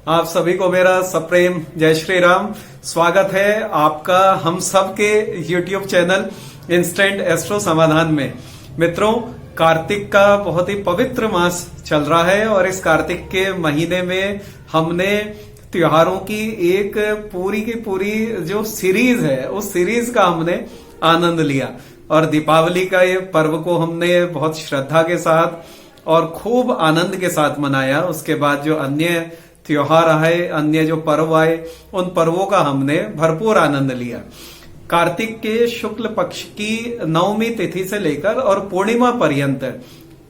आप सभी को मेरा सप्रेम जय श्री राम। स्वागत है आपका हम सब के YouTube चैनल इंस्टेंट एस्ट्रो समाधान में। मित्रों, कार्तिक का बहुत ही पवित्र मास चल रहा है और इस कार्तिक के महीने में हमने त्योहारों की एक पूरी की पूरी जो सीरीज है उस सीरीज का हमने आनंद लिया और दीपावली का ये पर्व को हमने बहुत श्रद्धा के साथ और खूब आनंद के साथ मनाया। उसके बाद जो अन्य त्योहार आए, अन्य जो पर्व आए, उन पर्वों का हमने भरपूर आनंद लिया। कार्तिक के शुक्ल पक्ष की नवमी तिथि से लेकर और पूर्णिमा पर्यंत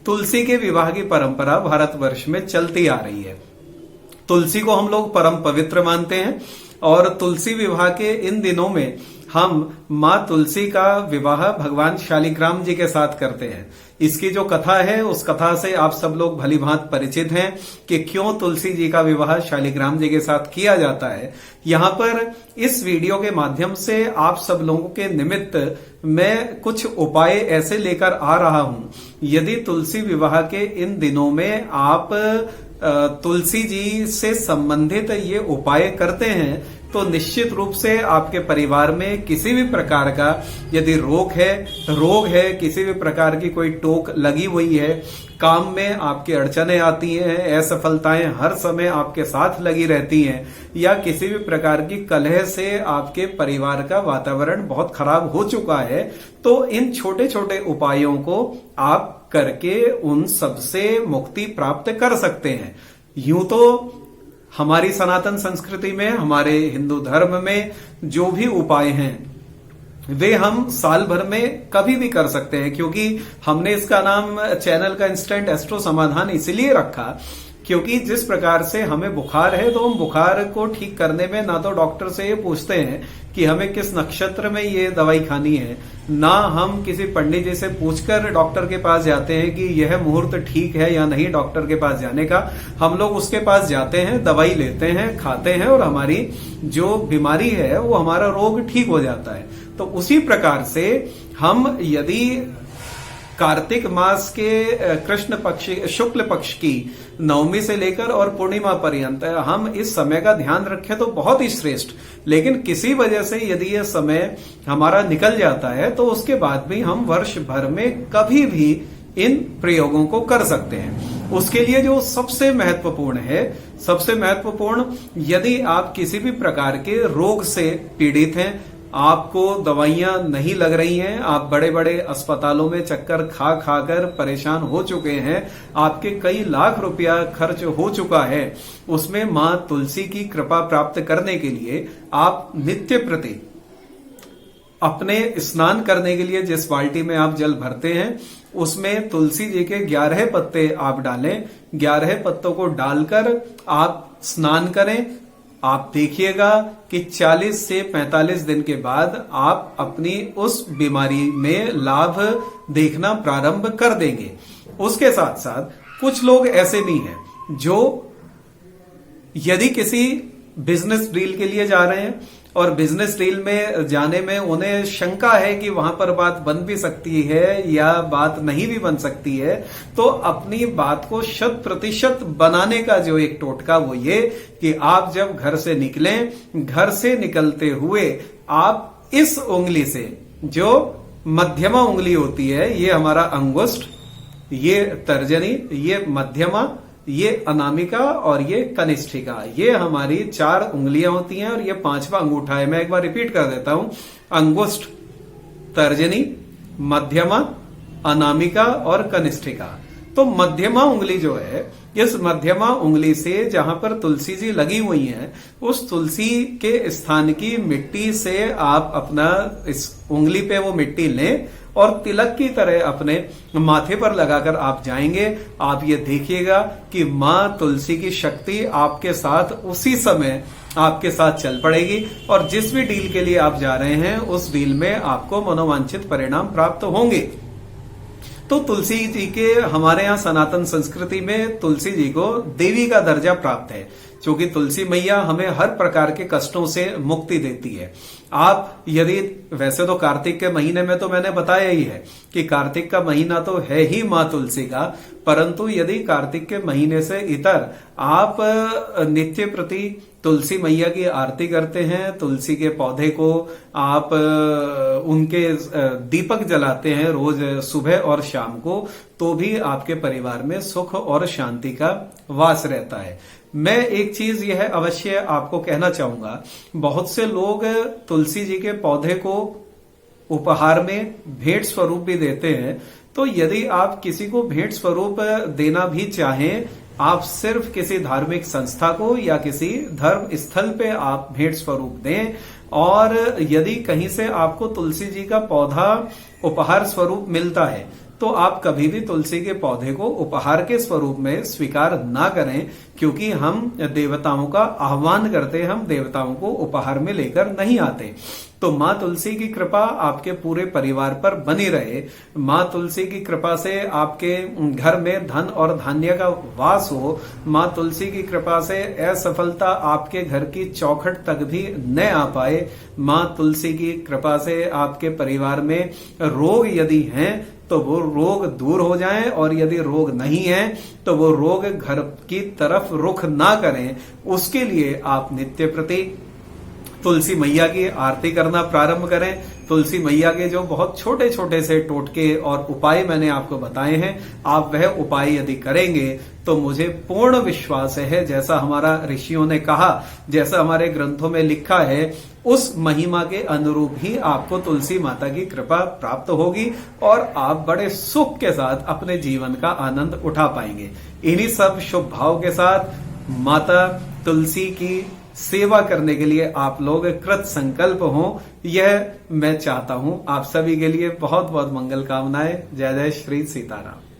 तुलसी के विवाह की परंपरा भारतवर्ष में चलती आ रही है। तुलसी को हम लोग परम पवित्र मानते हैं और तुलसी विवाह के इन दिनों में हम माँ तुलसी का विवाह भगवान शालिग्राम जी के साथ करते हैं। इसकी जो कथा है उस कथा से आप सब लोग भलीभांत परिचित हैं कि क्यों तुलसी जी का विवाह शालिग्राम जी के साथ किया जाता है। यहाँ पर इस वीडियो के माध्यम से आप सब लोगों के निमित्त मैं कुछ उपाय ऐसे लेकर आ रहा हूं। यदि तुलसी विवाह के इन दिनों में आप तुलसी जी से संबंधित ये उपाय करते हैं तो निश्चित रूप से आपके परिवार में किसी भी प्रकार का यदि रोग है, किसी भी प्रकार की कोई टोक लगी हुई है, काम में आपकी अड़चनें आती हैं, असफलताएं हर समय आपके साथ लगी रहती हैं या किसी भी प्रकार की कलह से आपके परिवार का वातावरण बहुत खराब हो चुका है, तो इन छोटे छोटे उपायों को आप करके उन सब से मुक्ति प्राप्त कर सकते हैं। यूं तो हमारी सनातन संस्कृति में, हमारे हिंदू धर्म में जो भी उपाय हैं वे हम साल भर में कभी भी कर सकते हैं, क्योंकि हमने इसका नाम चैनल का इंस्टेंट एस्ट्रो समाधान इसलिए रखा क्योंकि जिस प्रकार से हमें बुखार है तो हम बुखार को ठीक करने में ना तो डॉक्टर से ये पूछते हैं कि हमें किस नक्षत्र में ये दवाई खानी है, ना हम किसी पंडित जी से पूछकर डॉक्टर के पास जाते हैं कि यह मुहूर्त ठीक है या नहीं डॉक्टर के पास जाने का। हम लोग उसके पास जाते हैं, दवाई लेते हैं, खाते हैं और हमारी जो बीमारी है वो हमारा रोग ठीक हो जाता है। तो उसी प्रकार से हम यदि कार्तिक मास के कृष्ण पक्ष शुक्ल पक्ष की नवमी से लेकर और पूर्णिमा पर्यंत हम इस समय का ध्यान रखें तो बहुत ही श्रेष्ठ। लेकिन किसी वजह से यदि यह समय हमारा निकल जाता है तो उसके बाद भी हम वर्ष भर में कभी भी इन प्रयोगों को कर सकते हैं। उसके लिए जो सबसे महत्वपूर्ण यदि आप किसी भी प्रकार के रोग से पीड़ित हैं, आपको दवाइयां नहीं लग रही हैं, आप बड़े बड़े अस्पतालों में चक्कर खा खाकर परेशान हो चुके हैं, आपके कई लाख रुपया खर्च हो चुका है, उसमें मां तुलसी की कृपा प्राप्त करने के लिए आप नित्य प्रति अपने स्नान करने के लिए जिस बाल्टी में आप जल भरते हैं उसमें तुलसी जी के 11 पत्ते आप डालें। 11 पत्तों को डालकर आप स्नान करें। आप देखिएगा कि 40 से 45 दिन के बाद आप अपनी उस बीमारी में लाभ देखना प्रारंभ कर देंगे। उसके साथ साथ कुछ लोग ऐसे भी हैं जो यदि किसी बिजनेस डील के लिए जा रहे हैं और बिजनेस डील में जाने में उन्हें शंका है कि वहां पर बात बन भी सकती है या बात नहीं भी बन सकती है, तो अपनी बात को 100% बनाने का जो एक टोटका वो ये कि आप जब घर से निकलें, घर से निकलते हुए आप इस उंगली से, जो मध्यमा उंगली होती है, ये हमारा अंगुष्ठ, ये तर्जनी, ये मध्यमा, ये अनामिका और ये कनिष्ठिका, ये हमारी 4 उंगलियां होती हैं और ये 5वां अंगूठा है। मैं एक बार रिपीट कर देता हूं, अंगुष्ठ, तर्जनी, मध्यमा, अनामिका और कनिष्ठिका। तो मध्यमा उंगली जो है, इस मध्यमा उंगली से जहां पर तुलसी जी लगी हुई हैं, उस तुलसी के स्थान की मिट्टी से आप अपना इस उंगली पे वो मिट्टी लें और तिलक की तरह अपने माथे पर लगाकर आप जाएंगे। आप ये देखिएगा कि मां तुलसी की शक्ति आपके साथ उसी समय आपके साथ चल पड़ेगी और जिस भी डील के लिए आप जा रहे हैं उस डील में आपको मनोवांछित परिणाम प्राप्त होंगे। तो तुलसी जी के, हमारे यहाँ सनातन संस्कृति में तुलसी जी को देवी का दर्जा प्राप्त है। क्योंकि तुलसी मैया हमें हर प्रकार के कष्टों से मुक्ति देती है। आप यदि, वैसे तो कार्तिक के महीने में तो मैंने बताया ही है कि कार्तिक का महीना तो है ही माँ तुलसी का, परंतु यदि कार्तिक के महीने से इतर आप नित्य प्रति तुलसी मैया की आरती करते हैं, तुलसी के पौधे को आप उनके दीपक जलाते हैं रोज सुबह और शाम को, तो भी आपके परिवार में सुख और शांति का वास रहता है। मैं एक चीज यह अवश्य आपको कहना चाहूंगा, बहुत से लोग तुलसी जी के पौधे को उपहार में भेंट स्वरूप भी देते हैं। तो यदि आप किसी को भेंट स्वरूप देना भी चाहें, आप सिर्फ किसी धार्मिक संस्था को या किसी धर्म स्थल पे आप भेंट स्वरूप दें। और यदि कहीं से आपको तुलसी जी का पौधा उपहार स्वरूप मिलता है, तो आप कभी भी तुलसी के पौधे को उपहार के स्वरूप में स्वीकार ना करें, क्योंकि हम देवताओं का आह्वान करते हैं, हम देवताओं को उपहार में लेकर नहीं आते। तो माँ तुलसी की कृपा आपके पूरे परिवार पर बनी रहे। माँ तुलसी की कृपा से आपके घर में धन और धान्य का वास हो। माँ तुलसी की कृपा से असफलता आपके घर की चौखट तक भी न आ पाए। माँ तुलसी की कृपा से आपके परिवार में रोग यदि हैं तो वो रोग दूर हो जाएं, और यदि रोग नहीं है तो वो रोग घर की तरफ रुख ना करें। उसके लिए आप नित्य प्रति तुलसी मैया की आरती करना प्रारंभ करें। तुलसी मैया के जो बहुत छोटे छोटे से टोटके और उपाय मैंने आपको बताए हैं, आप वह उपाय यदि करेंगे तो मुझे पूर्ण विश्वास है, जैसा हमारा ऋषियों ने कहा, जैसा हमारे ग्रंथों में लिखा है, उस महिमा के अनुरूप ही आपको तुलसी माता की कृपा प्राप्त होगी और आप बड़े सुख के साथ अपने जीवन का आनंद उठा पाएंगे। इन्हीं सब शुभ भाव के साथ माता तुलसी की सेवा करने के लिए आप लोग कृत संकल्प हों, यह मैं चाहता हूं। आप सभी के लिए बहुत बहुत मंगल कामनाएं। जय जय श्री सीताराम।